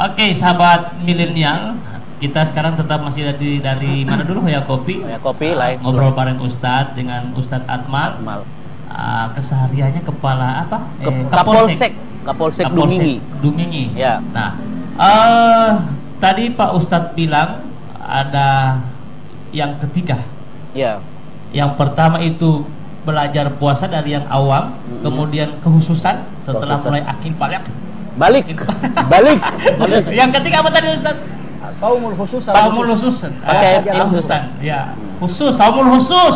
Oke, sahabat milenial, kita sekarang tetap masih dari mana dulu ya kopi? Ya, kopi live. Ngobrol bareng Ustadz dengan Ustadz Atmal. Kesehariannya kepala apa? Kapolsek Dumingi. Ya. Nah, tadi Pak Ustadz bilang ada yang ketiga. Ya. Yang pertama itu belajar puasa dari yang awam, kemudian kehususan setelah mulai akil balik. Yang ketiga apa tadi Ustaz? Saumul khusus. Saumul khusus. Khususan. Ya. Saumul khusus.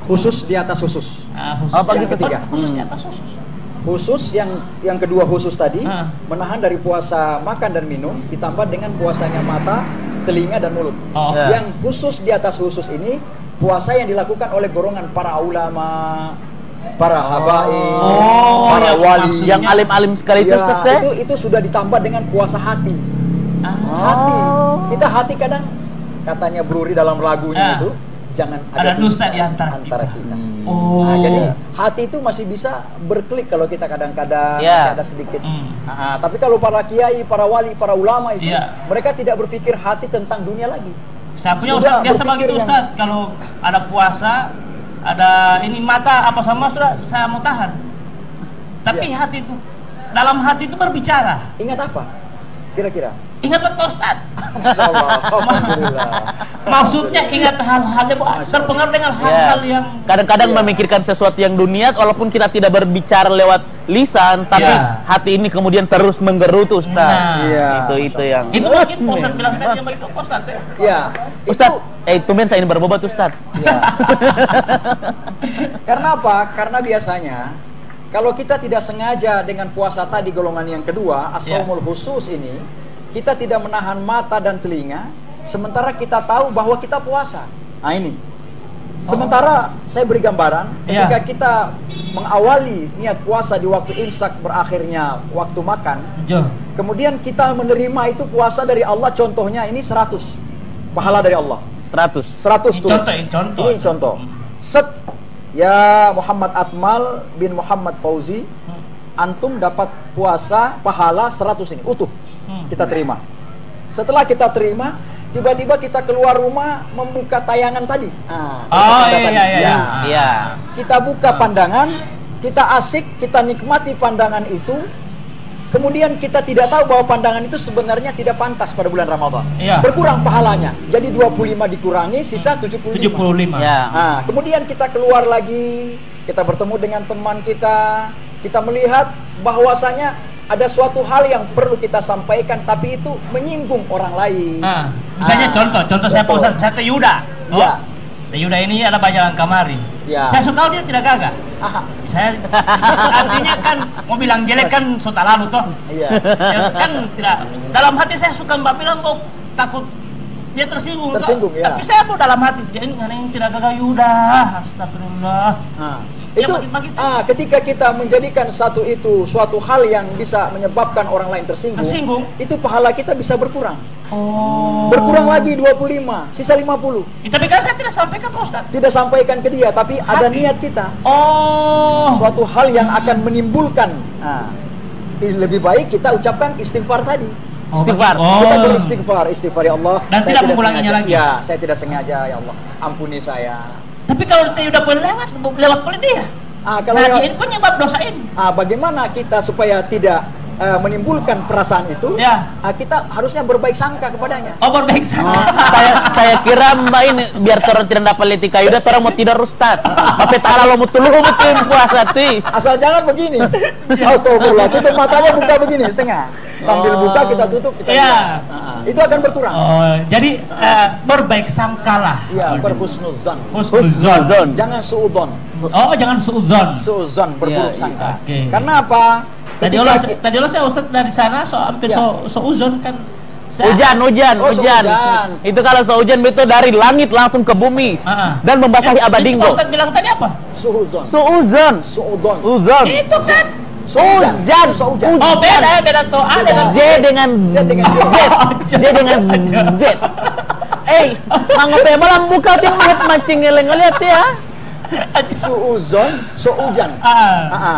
Khusus di atas khusus. Apa yang ketiga? Khusus di atas khusus. Khusus yang kedua khusus tadi menahan dari puasa makan dan minum ditambah dengan puasanya mata, telinga dan mulut. Yang khusus di atas khusus ini puasa yang dilakukan oleh golongan para ulama, para habaib, para wali, yang alim-alim sekali itu sudah ditambah dengan puasa hati. Hati. Kita hati kadang katanya Bruri dalam lagunya itu jangan ada dusta di antara kita. Nah, jadi hati itu masih bisa berklik kalau kita kadang-kadang masih ada sedikit. Tapi kalau para kiai, para wali, para ulama itu mereka tidak berpikir hati tentang dunia lagi. Saya punya Ustaz biasa begitu Ustaz, kalau ada puasa, ada ini mata apa sama sudah saya mau tahan. Tapi hati itu, dalam hati itu berbicara. Ingat apa? Kira-kira? Ingat Pak Ustaz. Alhamdulillah. Maksudnya ingat hal-hal yang terpengaruh dengan hal-hal yang kadang-kadang memikirkan sesuatu yang dunia, walaupun kita tidak berbicara lewat lisan, tapi hati ini kemudian terus menggerutu Ustaz. Itu yang. Itu mungkin Pak Ustaz bilang tadi yang begitu Pak Ustaz ya. Iya. Ustaz, tumben saya ini berbobot Ustaz. Iya. Karena apa? Karena biasanya kalau kita tidak sengaja dengan puasa tadi golongan yang kedua, as-saumul khusus ini, kita tidak menahan mata dan telinga, sementara kita tahu bahwa kita puasa. Nah ini. Sementara saya beri gambaran, ketika kita mengawali niat puasa di waktu imsak berakhirnya waktu makan, kemudian kita menerima itu puasa dari Allah, contohnya ini 100 pahala dari Allah. 100 tuh. Ini contoh. Ya Muhammad Atmal bin Muhammad Fauzi, antum dapat puasa pahala 100 ini utuh. Kita terima. Setelah kita terima, tiba-tiba kita keluar rumah membuka tayangan tadi. Kita buka pandangan, kita asik, kita nikmati pandangan itu. Kemudian kita tidak tahu bahwa pandangan itu sebenarnya tidak pantas pada bulan Ramadan. Berkurang pahalanya. Jadi 25 dikurangi, sisa 75. Nah, kemudian kita keluar lagi, kita bertemu dengan teman kita melihat bahwasanya ada suatu hal yang perlu kita sampaikan, tapi itu menyinggung orang lain. Misalnya contoh saya Pak Ustaz, saya Yuda. Yuda ini ada Bajalan Kamari. Saya suka tahu dia tidak gagah. Saya artinya kan mau bilang jelek kan sudah lalu toh. Kan tidak. Dalam hati saya suka Mbak bilang kok takut dia tersinggung. Tapi saya pun dalam hati dia ini yang tidak gagah Yuda. Astagfirullah. Itu ketika kita menjadikan suatu hal yang bisa menyebabkan orang lain tersinggung, itu pahala kita bisa berkurang. Berkurang lagi 25, sisa 50. Tapi kan saya tidak sampaikan Pak Ustaz. Tidak sampaikan ke dia, tapi ada niat kita. Suatu hal yang akan menimbulkan. Lebih baik kita ucapkan istighfar tadi. Kita beristighfar ya Allah. Dan tidak mengulanginya lagi. Ya, saya tidak sengaja ya Allah. Ampuni saya. Tapi kalau kita udah lewat boleh dia. Kalau ini penyebab dosa ini. Bagaimana kita supaya tidak menimbulkan perasaan itu? Kita harusnya berbaik sangka kepadanya. Berbaik sangka. Saya kira Mbak ini biar orang tidak dapat leti kayu, udah orang mau tidur Ustaz. Tapi tak lo mau tuluh mungkin puasa ti. Asal jangan begini. Astagfirullah, tutup matanya, buka begini setengah. Sambil buka kita tutup, kita itu akan berkurang. Jadi berbaik sangkalah. Berhusnuzan. Jangan suudzon. Jangan suudzon. Suudzon, berburuk sangka. Karena apa? Tadi saya Ustaz dari sana hampir uzon kan. Hujan. Itu kalau hujan itu dari langit langsung ke bumi dan membasahi Abadinggo. Ustaz bilang tadi apa? Suudzon. Itu kan hujan. Beda tuh. Z dengan Z. Mangope malam buka tim mancing ngeliat ya. su'ujan.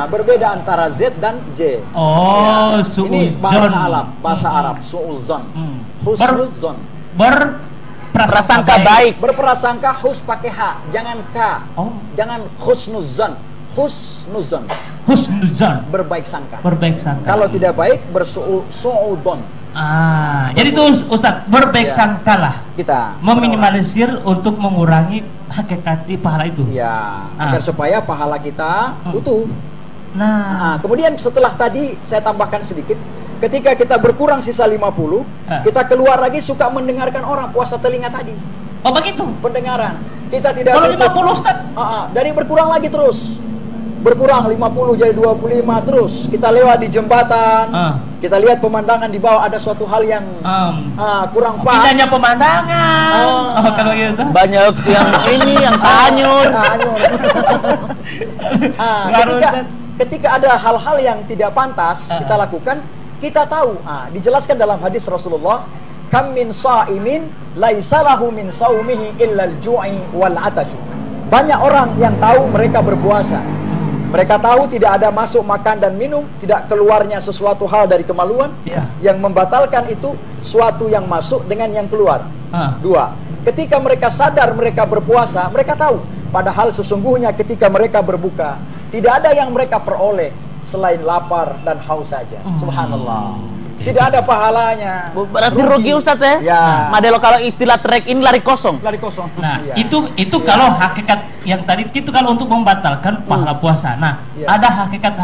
Berbeda antara Z dan J. Oh, su'ujan. Ini bahasa Arab, su'uzan. Husnuzan. Berprasangka baik. Berprasangka hus pakai H, jangan K. Jangan husnuzan. Husnuzan. Berbaik sangka. Kalau tidak baik bersu'udon. Jadi itu Ustadz, berbaik sangka lah kita meminimalisir untuk mengurangi hakikat pahala itu. Agar supaya pahala kita utuh. Kemudian setelah tadi saya tambahkan sedikit, ketika kita berkurang sisa 50, kita keluar lagi suka mendengarkan orang puasa telinga tadi. Oh begitu? Pendengaran. Kita tidak kalau 50 Ustadz? Dari berkurang lagi terus. Berkurang 50 jadi 25 terus. Kita lewat di jembatan, kita lihat pemandangan di bawah ada suatu hal yang kurang pas. Tidak hanya pemandangan. Kalau gitu. Banyak yang ini yang tanyur. Ketika ada hal-hal yang tidak pantas kita lakukan, kita tahu. Dijelaskan dalam hadis Rasulullah, kam min sha'imin laisa lahu min saumihi illa al-ju'i wal 'atashu. Banyak orang yang tahu mereka berpuasa. Mereka tahu tidak ada masuk makan dan minum, tidak keluarnya sesuatu hal dari kemaluan. Yang membatalkan itu suatu yang masuk dengan yang keluar. Dua, ketika mereka sadar mereka berpuasa, mereka tahu padahal sesungguhnya ketika mereka berbuka tidak ada yang mereka peroleh selain lapar dan haus saja. Subhanallah. Tidak ada pahalanya. Berarti rugi Ustadz ya? Madelo kalau istilah trek ini lari kosong. Nah, itu kalau hakikat yang tadi itu kalau untuk membatalkan pahala puasa. Nah, ada hakikat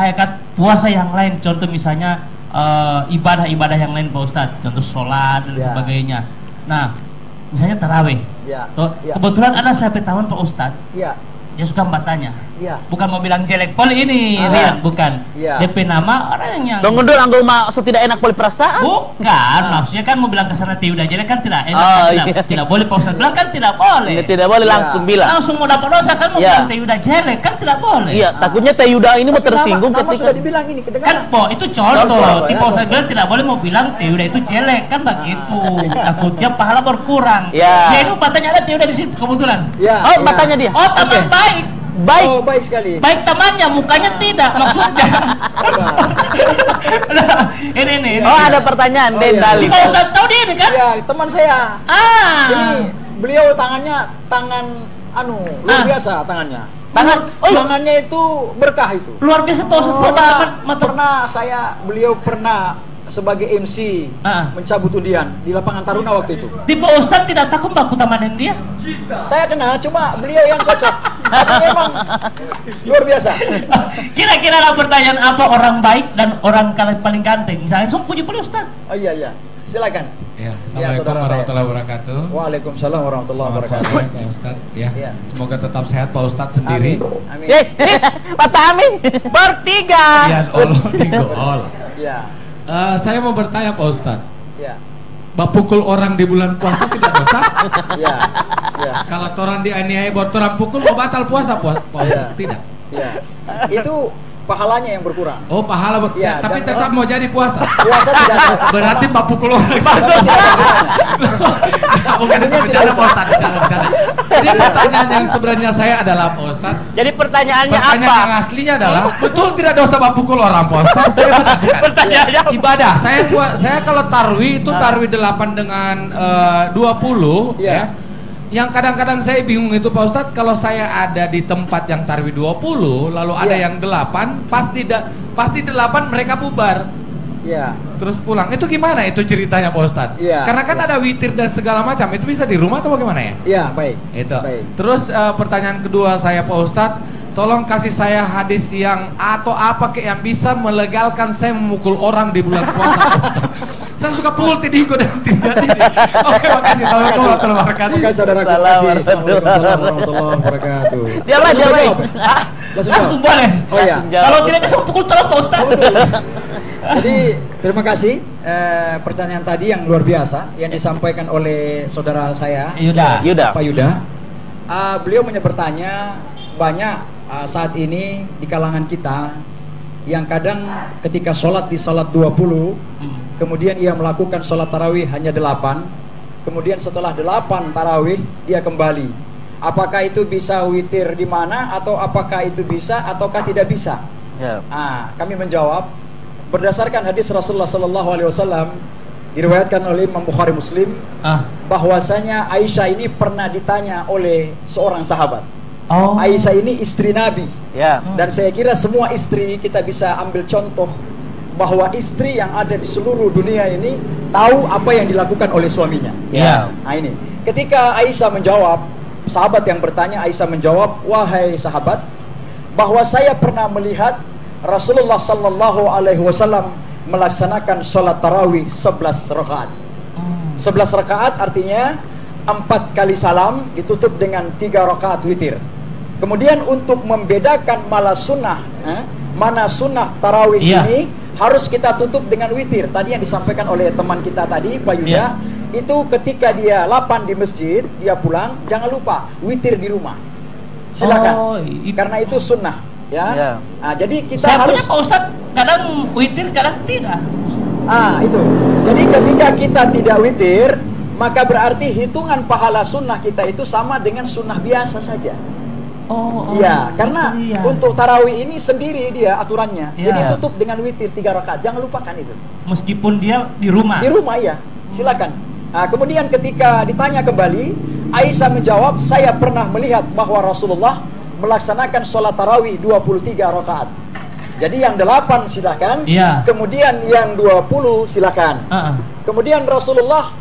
puasa yang lain. Contoh misalnya ibadah-ibadah yang lain Pak Ustadz. Contoh sholat dan sebagainya. Nah, misalnya tarawih. Kebetulan ada sampai tahun Pak Ustadz. Dia suka membatanya. Bukan mau bilang jelek poli ini, Rian, bukan. DP nama orang yang tunggu dulu, anggul maksud tidak enak poli perasaan. Bukan, maksudnya kan mau bilang ke sana udah jelek kan tidak enak. Tidak boleh Pak Ustadz bilang kan tidak boleh. Tidak boleh langsung bilang. Langsung mau dapat dosa kan mau bilang udah jelek kan tidak boleh. Takutnya Yuda ini mau tersinggung ketika sudah dibilang ini kedengaran. Kan Po, itu contoh. Pak Ustadz bilang tidak boleh mau bilang Yuda itu jelek kan begitu. Takutnya pahala berkurang. Dia itu matanya ada Yuda di sini kebetulan. Oh, matanya dia. Oh, teman baik. Oh, baik sekali. Baik temannya, mukanya tidak, maksudnya. Ini. Oh, ada pertanyaan Dendali. Pak Ustadz tahu dia ini kan? Ya, teman saya. Ini beliau tangannya luar biasa tangannya. Tangannya itu berkah itu. Luar biasa Pak Ustadz. Beliau pernah sebagai MC mencabut undian di lapangan Taruna waktu itu. Tipe Ustadz tidak takut baku tamanin dia? Saya kenal, cuma beliau yang cocok. Memang luar biasa. Kira-kira pertanyaan apa orang baik dan orang paling ganteng? Misalnya, puji Ustadz. Oh iya. Silakan. Assalamualaikum warahmatullahi wabarakatuh. Waalaikumsalam warahmatullahi wabarakatuh. Selamat sore Pak Ustadz. Semoga tetap sehat Pak Ustadz sendiri. Amin. Pak Amin bertiga. Allah digol. Saya mau bertanya Pak Ustadz. Pukul orang di bulan puasa tidak dosa? Kalau orang dianiaya buat orang pukul mau batal puasa Pak Ustadz? Tidak. Itu pahalanya yang berkurang. Oh, pahala tapi tetap mau jadi puasa. Puasa tidak ada. Berarti pukul orang. Mungkin itu bercanda Pak Ustadz. Jadi pertanyaan yang sebenarnya saya adalah Pak Ustadz. Jadi pertanyaannya apa? Pertanyaan yang aslinya adalah betul tidak dosa pukul orang Pak Ustadz? Pertanyaannya ibadah. Saya kalau tarwi itu tarwi 8 dengan 20 ya. Yang kadang-kadang saya bingung itu Pak Ustadz, kalau saya ada di tempat yang tarwi 20 lalu ada yang 8, pasti 8 mereka bubar. Terus pulang. Itu gimana itu ceritanya Pak Ustadz? Karena kan ada witir dan segala macam. Itu bisa di rumah atau bagaimana ya? Baik. Itu. Terus pertanyaan kedua saya Pak Ustadz, tolong kasih saya hadis yang atau apa yang bisa melegalkan saya memukul orang di bulan puasa. Saya suka pukul tidiko dan tidak ini. Oke, makasih. Assalamualaikum warahmatullahi wabarakatuh. Oke, saudaraku. Assalamualaikum warahmatullahi wabarakatuh. Dia langsung boleh. Oh iya. Kalau tidak bisa pukul tolong Pak Ustadz. Jadi terima kasih pertanyaan tadi yang luar biasa yang disampaikan oleh saudara saya Yuda. Pak Yuda. Beliau bertanya banyak saat ini di kalangan kita yang kadang ketika sholat di sholat 20 kemudian ia melakukan sholat tarawih hanya 8, kemudian setelah 8 tarawih dia kembali Apakah itu bisa witir di mana, atau apakah itu bisa ataukah tidak bisa? Kami menjawab berdasarkan hadis Rasulullah Sallallahu Alaihi Wasallam diriwayatkan oleh Imam Bukhari Muslim, bahwasanya Aisyah ini pernah ditanya oleh seorang sahabat. Aisyah ini istri Nabi, dan saya kira semua istri kita bisa ambil contoh bahwa istri yang ada di seluruh dunia ini tahu apa yang dilakukan oleh suaminya. Nah ini, ketika Aisyah menjawab, sahabat yang bertanya, Aisyah menjawab, wahai sahabat, bahwa saya pernah melihat Rasulullah Sallallahu Alaihi Wasallam melaksanakan sholat tarawih 11 rakaat. 11 rakaat artinya 4 kali salam ditutup dengan 3 rakaat witir. Kemudian untuk membedakan mana sunnah tarawih ini harus kita tutup dengan witir. Tadi yang disampaikan oleh teman kita tadi, Pak Yuda, itu ketika dia lapan di masjid, dia pulang, jangan lupa witir di rumah. Silakan. Karena itu sunnah, Nah, jadi kita harus. Pak Ustadz, kadang witir, kadang tidak. Itu. Jadi ketika kita tidak witir, maka berarti hitungan pahala sunnah kita itu sama dengan sunnah biasa saja. Karena untuk tarawih ini sendiri dia aturannya. Jadi tutup dengan witir 3 rakaat. Jangan lupakan itu. Meskipun dia di rumah. Di rumah silakan. Kemudian ketika ditanya kembali, Aisyah menjawab, saya pernah melihat bahwa Rasulullah melaksanakan sholat tarawih 23 rakaat. Jadi yang 8 silakan. Kemudian yang 20 silakan. Kemudian Rasulullah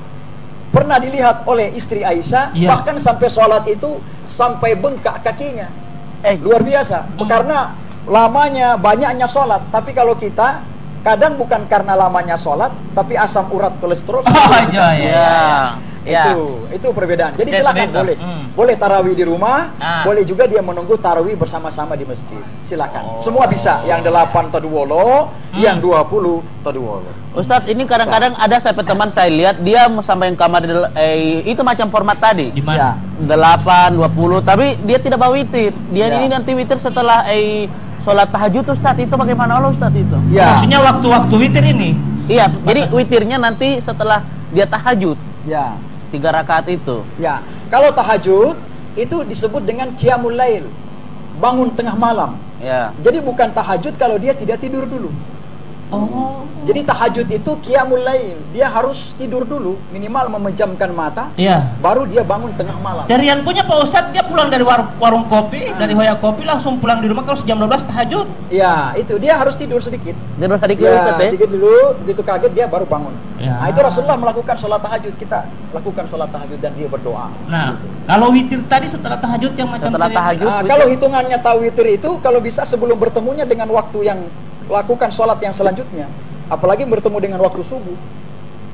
pernah dilihat oleh istri Aisyah, bahkan sampai sholat itu sampai bengkak kakinya. Luar biasa. Karena lamanya, banyaknya sholat. Tapi kalau kita, kadang bukan karena lamanya sholat, tapi asam urat kolesterol. Itu perbedaan. Jadi silakan, boleh tarawih di rumah, boleh juga dia menunggu tarawih bersama-sama di masjid. Silakan. Semua bisa. Yang 8 tadwolo, yang 20 tadwolo. Ustadz, ini kadang-kadang ada teman saya lihat dia mau sampai yang kamar itu macam format tadi. Gimana? 8, 20, tapi dia tidak bawa witir. Dia ini nanti witir setelah sholat tahajud, Ustadz. Itu bagaimana Ustadz itu? Maksudnya waktu-waktu witir ini? Iya, jadi witirnya nanti setelah dia tahajud. 3 rakaat itu. Kalau tahajud itu disebut dengan qiyamul lail, bangun tengah malam. Jadi bukan tahajud kalau dia tidak tidur dulu. Jadi tahajud itu qiyamul lail, dia harus tidur dulu, minimal memejamkan mata, baru dia bangun tengah malam. Darian punya Pak Ustadz, dia pulang dari warung kopi, dari Hoya Kopi langsung pulang di rumah kalau jam 12 tahajud. Itu dia harus tidur sedikit. Tidur sedikit, sedikit dulu, begitu kaget dia baru bangun. Nah, itu Rasulullah melakukan sholat tahajud, kita lakukan sholat tahajud dan dia berdoa. Nah, kalau witir tadi setelah tahajud yang macam setelah tahajud. Kalau hitungannya tahu witir itu kalau bisa sebelum bertemunya dengan waktu yang lakukan sholat yang selanjutnya, apalagi bertemu dengan waktu subuh,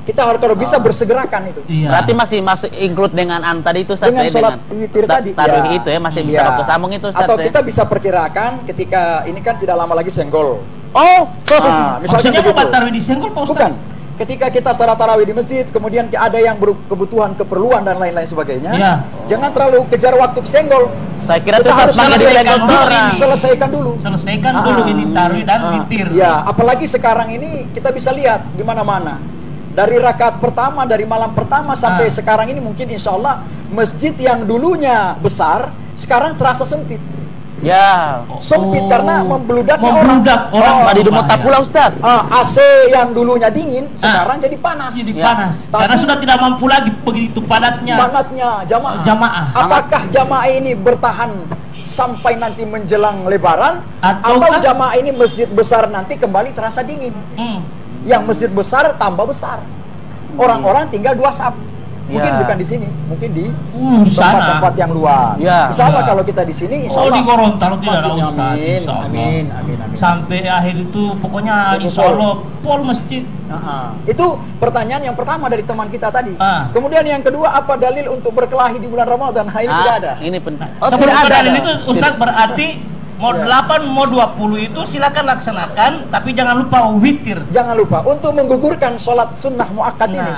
kita harus kalau bisa bersegerakan itu. Berarti masih include dengan tadi itu dengan sholat witir tadi. Tarawih itu masih bisa waktu sambung itu. Atau kita bisa perkirakan ketika ini kan tidak lama lagi senggol. Misalnya bukan tarawih di senggol, Pak Ustaz? Bukan. Ketika kita secara tarawih di masjid, kemudian ada yang berkebutuhan, keperluan dan lain-lain sebagainya, jangan terlalu kejar waktu senggol. Saya kira kita harus selesaikan dulu ini tarawih dan witir. Apalagi sekarang ini kita bisa lihat di mana-mana. Dari rakaat pertama, dari malam pertama sampai sekarang ini mungkin insya Allah masjid yang dulunya besar sekarang terasa sempit. Sempit karena membludaknya orang. Tadi di Mota pula Ustaz. AC yang dulunya dingin sekarang jadi panas. Karena sudah tidak mampu lagi begitu padatnya jamaah. Apakah jamaah ini bertahan sampai nanti menjelang Lebaran, atau jamaah ini masjid besar nanti kembali terasa dingin? Yang masjid besar tambah besar, orang-orang tinggal 2 saf. Mungkin bukan di sini, mungkin di tempat-tempat yang luar. Insya Allah kalau kita di sini, insya Allah di Gorontalo tidak ada Ustaz. Amin. Sampai akhir itu pokoknya insya Allah pol masjid. Itu pertanyaan yang pertama dari teman kita tadi. Kemudian yang kedua, apa dalil untuk berkelahi di bulan Ramadan? Ini tidak ada. Ini penting. Sebelum dalil itu Ustaz, berarti mau 8, mau 20 itu silakan laksanakan, tapi jangan lupa witir. Jangan lupa untuk menggugurkan sholat sunnah muakkad ini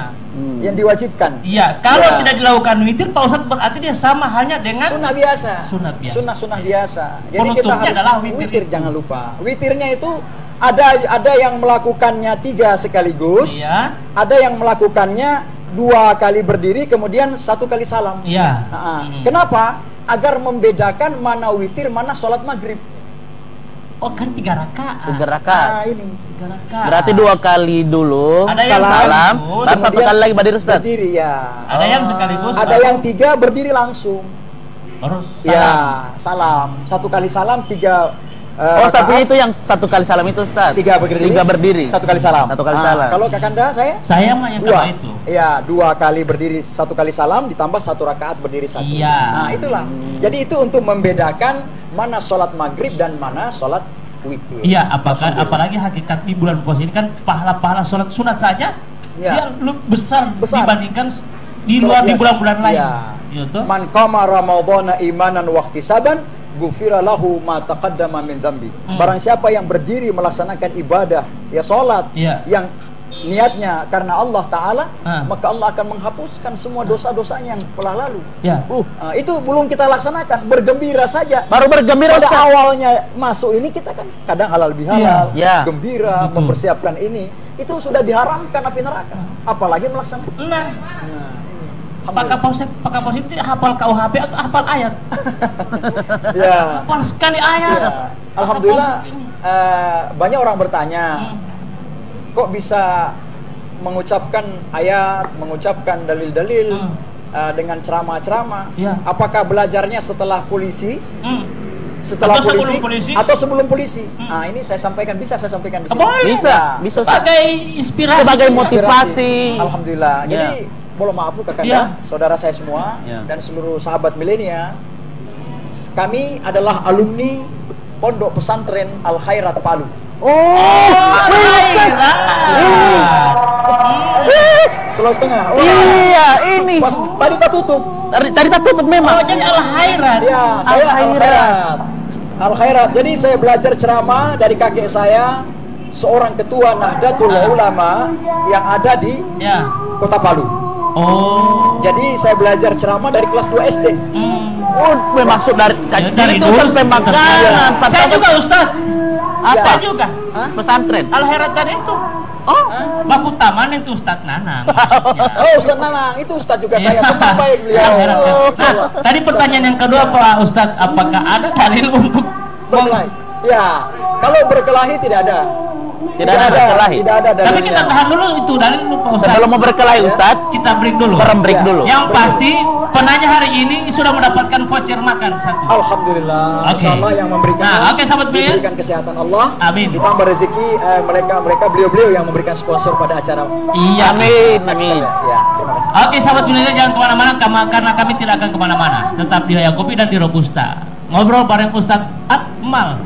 yang diwajibkan. Kalau tidak dilakukan witir, Pak Ustadz, berarti dia sama halnya dengan sunnah biasa. Sunnah biasa. Jadi kita harus witir, jangan lupa. Witirnya itu ada yang melakukannya 3 sekaligus, ada yang melakukannya 2 kali berdiri kemudian 1 kali salam. Kenapa? agar membedakan mana witir, mana sholat maghrib. Oh kan 3 rakaat. 3 rakaat. Nah ini 3 rakaat. Berarti 2 kali dulu. Ada yang salam, dan 1 kali lagi berdiri Ustaz. Berdiri ya. Ada yang sekaligus. Ada yang 3 berdiri langsung. Baru salam. Ya, salam. 1 kali salam 3. Tapi itu yang 1 kali salam itu Ustaz. 3 berdiri. 3 berdiri. 1 kali salam. 1 kali salam. Kalau Kakanda saya mah yang 2 itu. Iya, 2 kali berdiri 1 kali salam ditambah 1 rakaat berdiri 1. Iya. Nah, itulah. Jadi itu untuk membedakan mana sholat maghrib dan mana sholat witir. Iya, apalagi hakikat di bulan puasa ini kan pahala-pahala sholat sunat saja dia besar dibandingkan di luar di bulan-bulan lain. Iya. Man qama ramadhana imanan wa ihtisaban ghufira lahu ma taqaddama min dzambi. Barang siapa yang berdiri melaksanakan ibadah, ya salat, yang niatnya karena Allah Ta'ala, maka Allah akan menghapuskan semua dosa-dosanya yang telah lalu. Itu belum kita laksanakan, bergembira saja. Baru bergembira. Pada awalnya masuk ini kita kan kadang halal bihalal, gembira, mempersiapkan ini. Itu sudah diharamkan api neraka. Apalagi melaksanakan. Apakah positif hafal KUHP atau hafal ayat? Hafal sekali ayat. Alhamdulillah banyak orang bertanya, kok bisa mengucapkan ayat, mengucapkan dalil-dalil dengan ceramah-ceramah? Apakah belajarnya setelah polisi? Setelah polisi atau sebelum polisi? Nah, ini saya sampaikan, bisa saya sampaikan di sini. Bisa sebagai inspirasi, sebagai motivasi. Alhamdulillah. Jadi mohon maaf Kakanda, saudara saya semua dan seluruh sahabat milenia, kami adalah alumni Pondok Pesantren Al Khairat Palu. Sulawesi Tengah. Iya, ini. Pas tadi tak tutup. Tadi tak tutup memang. Jadi Al Khairat. Ya, saya Al Khairat. Al Khairat. Jadi saya belajar ceramah dari kakek saya, seorang ketua Nahdlatul Ulama yang ada di Kota Palu. Jadi saya belajar ceramah dari kelas 2 SD. Maksud dari itu sampai makanan. Saya juga Ustaz. Saya juga. Pesantren. Al Khairat tadi itu. Baku Taman itu Ustaz Nanang. Ustaz Nanang itu Ustaz juga saya. Teman baik beliau. Tadi pertanyaan yang kedua Pak Ustaz, apakah ada dalil untuk berkelahi? Ya, kalau berkelahi tidak ada. Tidak ada berkelahi. Tapi kita tahan dulu itu dalil dulu Pak Ustaz. Sebelum mau berkelahi Ustaz, kita break dulu. Break dulu. Yang pasti penanya hari ini sudah mendapatkan voucher makan 1. Alhamdulillah. Insyaallah yang memberikan. Sahabat beliau. Diberikan kesehatan Allah. Amin. Ditambah rezeki mereka beliau-beliau yang memberikan sponsor pada acara. Iya. Amin. Ya, terima kasih. Sahabat beliau jangan kemana-mana karena kami tidak akan kemana-mana. Tetap di Hayang Kopi dan di Robusta. Ngobrol bareng Ustaz Akmal.